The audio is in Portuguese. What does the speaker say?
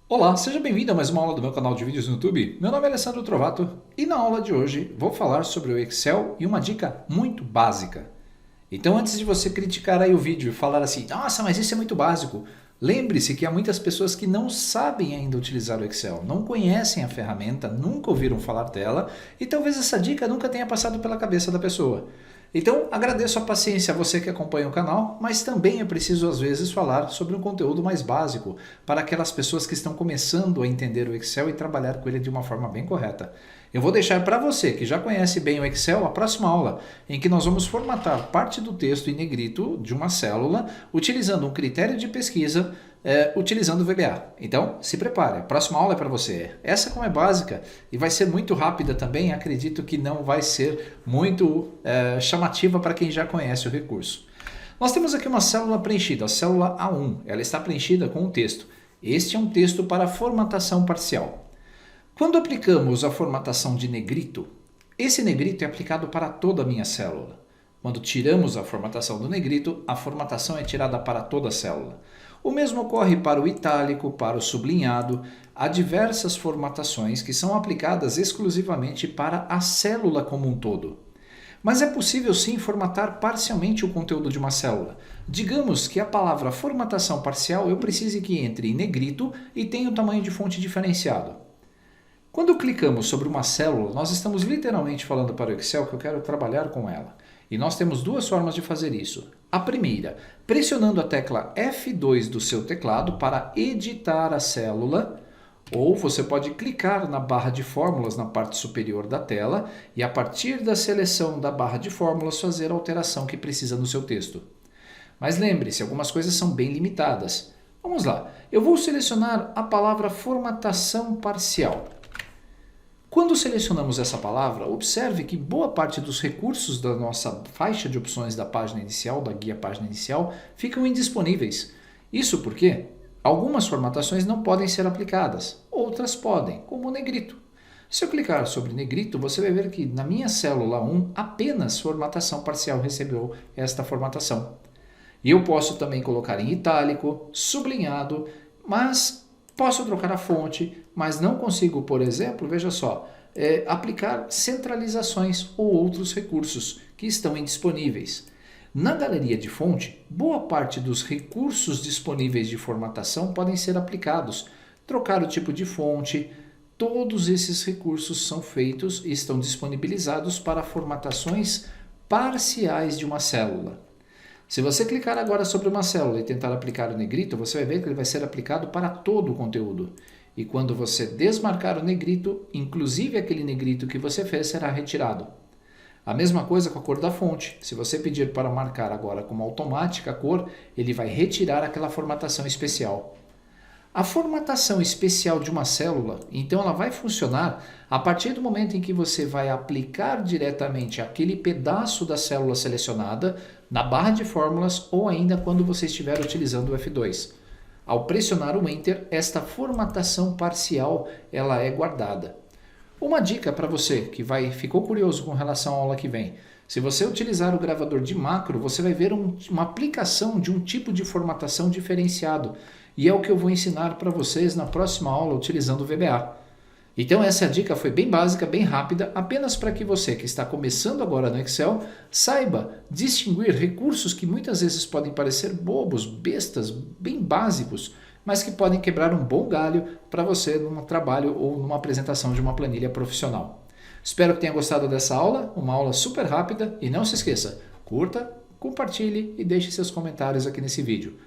Olá, seja bem-vindo a mais uma aula do meu canal de vídeos no YouTube. Meu nome é Alessandro Trovato e na aula de hoje vou falar sobre o Excel e uma dica muito básica. Então, antes de você criticar aí o vídeo e falar assim, nossa, mas isso é muito básico, lembre-se que há muitas pessoas que não sabem ainda utilizar o Excel, não conhecem a ferramenta, nunca ouviram falar dela e talvez essa dica nunca tenha passado pela cabeça da pessoa. Então, agradeço a paciência a você que acompanha o canal, mas também é preciso às vezes falar sobre um conteúdo mais básico para aquelas pessoas que estão começando a entender o Excel e trabalhar com ele de uma forma bem correta. Eu vou deixar para você que já conhece bem o Excel a próxima aula, em que nós vamos formatar parte do texto em negrito de uma célula, utilizando um critério de pesquisa, utilizando o VBA. Então, se prepare, a próxima aula é para você. Essa como é básica e vai ser muito rápida também, acredito que não vai ser muito chamativa para quem já conhece o recurso. Nós temos aqui uma célula preenchida, a célula A1, ela está preenchida com um texto. Este é um texto para formatação parcial. Quando aplicamos a formatação de negrito, esse negrito é aplicado para toda a minha célula. Quando tiramos a formatação do negrito, a formatação é tirada para toda a célula. O mesmo ocorre para o itálico, para o sublinhado. Há diversas formatações que são aplicadas exclusivamente para a célula como um todo. Mas é possível sim formatar parcialmente o conteúdo de uma célula. Digamos que a palavra formatação parcial eu precise que entre em negrito e tenha o tamanho de fonte diferenciado. Quando clicamos sobre uma célula, nós estamos literalmente falando para o Excel que eu quero trabalhar com ela. E nós temos duas formas de fazer isso. A primeira, pressionando a tecla F2 do seu teclado para editar a célula, ou você pode clicar na barra de fórmulas na parte superior da tela e a partir da seleção da barra de fórmulas fazer a alteração que precisa no seu texto. Mas lembre-se, algumas coisas são bem limitadas. Vamos lá, eu vou selecionar a palavra formatação parcial. Quando selecionamos essa palavra, observe que boa parte dos recursos da nossa faixa de opções da página inicial, da guia página inicial, ficam indisponíveis. Isso porque algumas formatações não podem ser aplicadas, outras podem, como o negrito. Se eu clicar sobre negrito, você vai ver que na minha célula 1 apenas formatação parcial recebeu esta formatação. E eu posso também colocar em itálico, sublinhado, mas posso trocar a fonte, mas não consigo, por exemplo, veja só, aplicar centralizações ou outros recursos que estão indisponíveis. Na galeria de fonte, boa parte dos recursos disponíveis de formatação podem ser aplicados. Trocar o tipo de fonte, todos esses recursos são feitos e estão disponibilizados para formatações parciais de uma célula. Se você clicar agora sobre uma célula e tentar aplicar o negrito, você vai ver que ele vai ser aplicado para todo o conteúdo. E quando você desmarcar o negrito, inclusive aquele negrito que você fez será retirado. A mesma coisa com a cor da fonte. Se você pedir para marcar agora como automática a cor, ele vai retirar aquela formatação especial. A formatação especial de uma célula, então ela vai funcionar a partir do momento em que você vai aplicar diretamente aquele pedaço da célula selecionada na barra de fórmulas ou ainda quando você estiver utilizando o F2. Ao pressionar o Enter, esta formatação parcial ela é guardada. Uma dica para você que ficou curioso com relação à aula que vem. Se você utilizar o gravador de macro, você vai ver uma aplicação de um tipo de formatação diferenciado. E é o que eu vou ensinar para vocês na próxima aula utilizando o VBA. Então essa dica foi bem básica, bem rápida, apenas para que você que está começando agora no Excel saiba distinguir recursos que muitas vezes podem parecer bobos, bestas, bem básicos, mas que podem quebrar um bom galho para você num trabalho ou numa apresentação de uma planilha profissional. Espero que tenha gostado dessa aula, uma aula super rápida e não se esqueça, curta, compartilhe e deixe seus comentários aqui nesse vídeo.